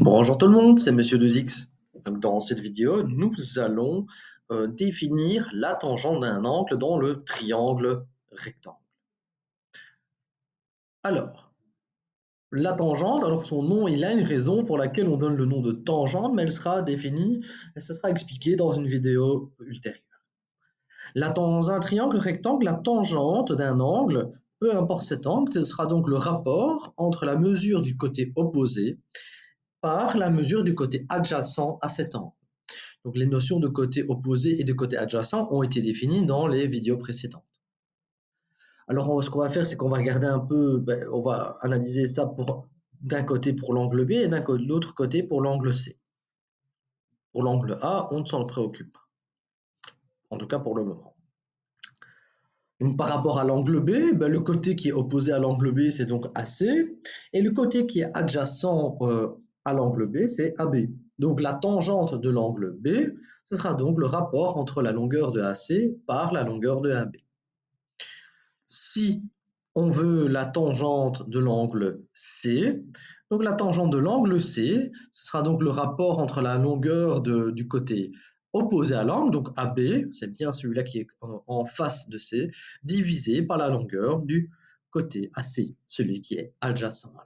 Bonjour tout le monde, c'est Monsieur 2X. Donc dans cette vidéo, nous allons définir la tangente d'un angle dans le triangle rectangle. Alors, la tangente, alors son nom, il a une raison pour laquelle on donne le nom de tangente, mais elle sera définie, elle se sera expliquée dans une vidéo ultérieure. Dans un triangle rectangle, la tangente d'un angle, peu importe cet angle, ce sera donc le rapport entre la mesure du côté opposé par la mesure du côté adjacent à cet angle. Donc les notions de côté opposé et de côté adjacent ont été définies dans les vidéos précédentes. Alors ce qu'on va faire, c'est qu'on va regarder un peu, on va analyser ça d'un côté pour l'angle B et de l'autre côté pour l'angle C. Pour l'angle A, on ne s'en préoccupe pas, en tout cas pour le moment. Donc par rapport à l'angle B, le côté qui est opposé à l'angle B, c'est donc AC, et le côté qui est adjacent à l'angle B, c'est AB. Donc la tangente de l'angle B, ce sera donc le rapport entre la longueur de AC par la longueur de AB. Si on veut la tangente de l'angle C, donc la tangente de l'angle C, ce sera donc le rapport entre la longueur du côté opposé à l'angle, donc AB, c'est bien celui-là qui est en face de C, divisé par la longueur du côté AC, celui qui est adjacent à l'angle.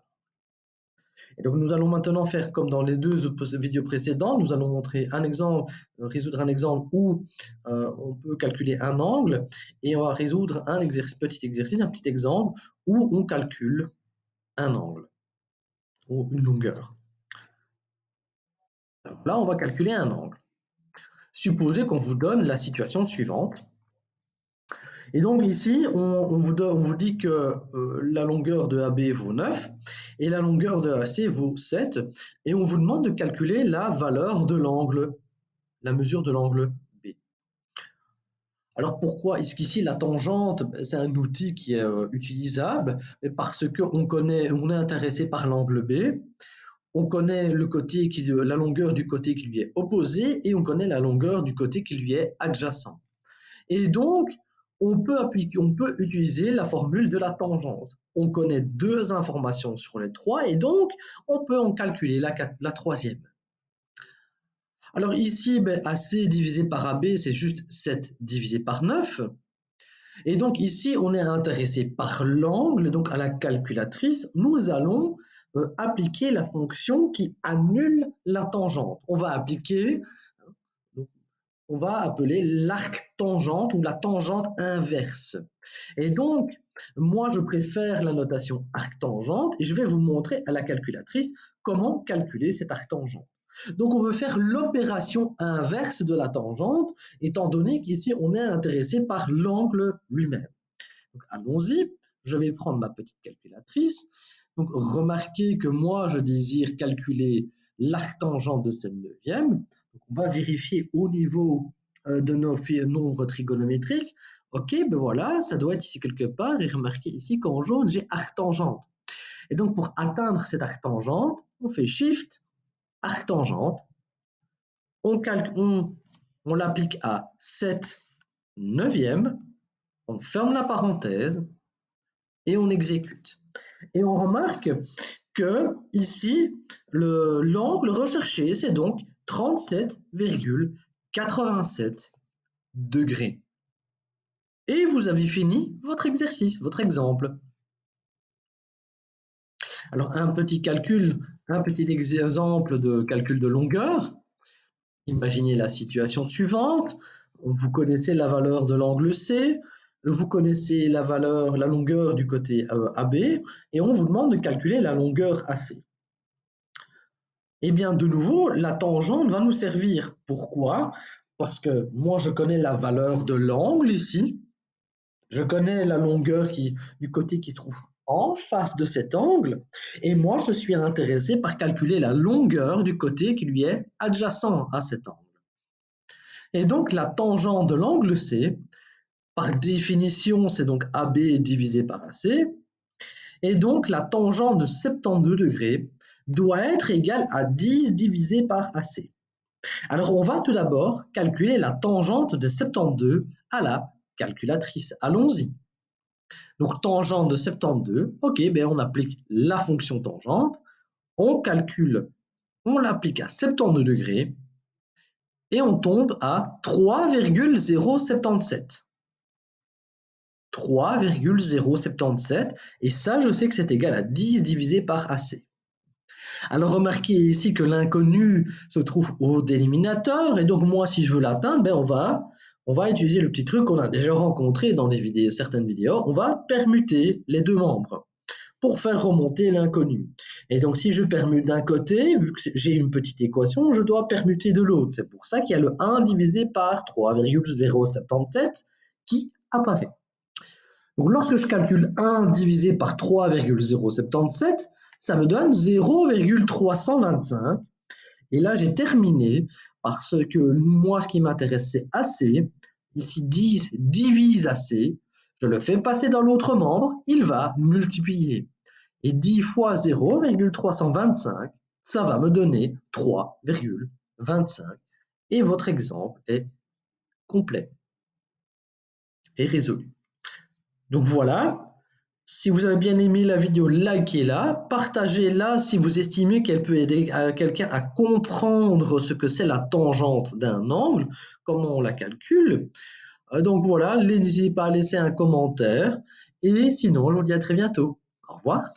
Et donc nous allons maintenant faire comme dans les deux vidéos précédentes, nous allons montrer un exemple, résoudre un exemple où on peut calculer un angle et on va résoudre un petit exercice, un petit exemple où on calcule un angle ou une longueur. Alors là, on va calculer un angle. Supposez qu'on vous donne la situation suivante. Et donc ici, on vous dit que la longueur de AB vaut 9 et la longueur de AC vaut 7 et on vous demande de calculer la valeur de l'angle, la mesure de l'angle B. Alors pourquoi est-ce qu'ici la tangente, c'est un outil qui est utilisable? Parce qu'on est intéressé par l'angle B, on connaît la longueur du côté qui lui est opposé et on connaît la longueur du côté qui lui est adjacent. Et donc, on peut utiliser la formule de la tangente. On connaît deux informations sur les trois et donc on peut en calculer la troisième. Alors ici, AC divisé par AB, c'est juste 7 divisé par 9. Et donc ici, on est intéressé par l'angle, donc à la calculatrice, nous allons appliquer la fonction qui annule la tangente. On va appeler l'arc-tangente ou la tangente inverse. Et donc, moi, je préfère la notation arc-tangente et je vais vous montrer à la calculatrice comment calculer cet arc-tangente. Donc, on veut faire l'opération inverse de la tangente, étant donné qu'ici, on est intéressé par l'angle lui-même. Donc, allons-y, je vais prendre ma petite calculatrice. Donc, remarquez que moi, je désire calculer l'arc-tangente de cette neuvième. Donc, on va vérifier au niveau de nos nombres trigonométriques. Ok, voilà, ça doit être ici quelque part. Et remarquez ici qu'en jaune, j'ai arc-tangente. Et donc, pour atteindre cette arc-tangente, on fait Shift, arc-tangente. On l'applique à 7 neuvième. On ferme la parenthèse et on exécute. Et on remarque que ici, l'angle recherché, c'est donc 37,87 degrés. Et vous avez fini votre exercice, votre exemple. Alors, un petit exemple de calcul de longueur. Imaginez la situation suivante. Vous connaissez la valeur de l'angle C, vous connaissez la longueur du côté AB, et on vous demande de calculer la longueur AC. Eh bien, de nouveau, la tangente va nous servir. Pourquoi? Parce que moi, je connais la valeur de l'angle ici, je connais la longueur du côté qui se trouve en face de cet angle, et moi, je suis intéressé par calculer la longueur du côté qui lui est adjacent à cet angle. Et donc, la tangente de l'angle C, par définition, c'est donc AB divisé par AC, et donc la tangente de 72 degrés doit être égale à 10 divisé par AC. Alors, on va tout d'abord calculer la tangente de 72 à la calculatrice. Allons-y. Donc, tangente de 72, ok, on applique la fonction tangente, on calcule on l'applique à 70 degrés et on tombe à 3,077. 3,077 et ça, je sais que c'est égal à 10 divisé par AC. Alors remarquez ici que l'inconnu se trouve au dénominateur et donc moi si je veux l'atteindre, on va utiliser le petit truc qu'on a déjà rencontré dans certaines vidéos, on va permuter les deux membres pour faire remonter l'inconnu. Et donc si je permute d'un côté, vu que j'ai une petite équation, je dois permuter de l'autre. C'est pour ça qu'il y a le 1 divisé par 3,077 qui apparaît. Donc lorsque je calcule 1 divisé par 3,077, ça me donne 0,325. Et là, j'ai terminé parce que moi, ce qui m'intéresse, c'est AC. Ici, 10 divise AC. Je le fais passer dans l'autre membre, il va multiplier. Et 10 fois 0,325, ça va me donner 3,25. Et votre exemple est complet et résolu. Donc voilà, si vous avez bien aimé la vidéo, likez-la, partagez-la si vous estimez qu'elle peut aider quelqu'un à comprendre ce que c'est la tangente d'un angle, comment on la calcule. Donc voilà, n'hésitez pas à laisser un commentaire et sinon je vous dis à très bientôt. Au revoir.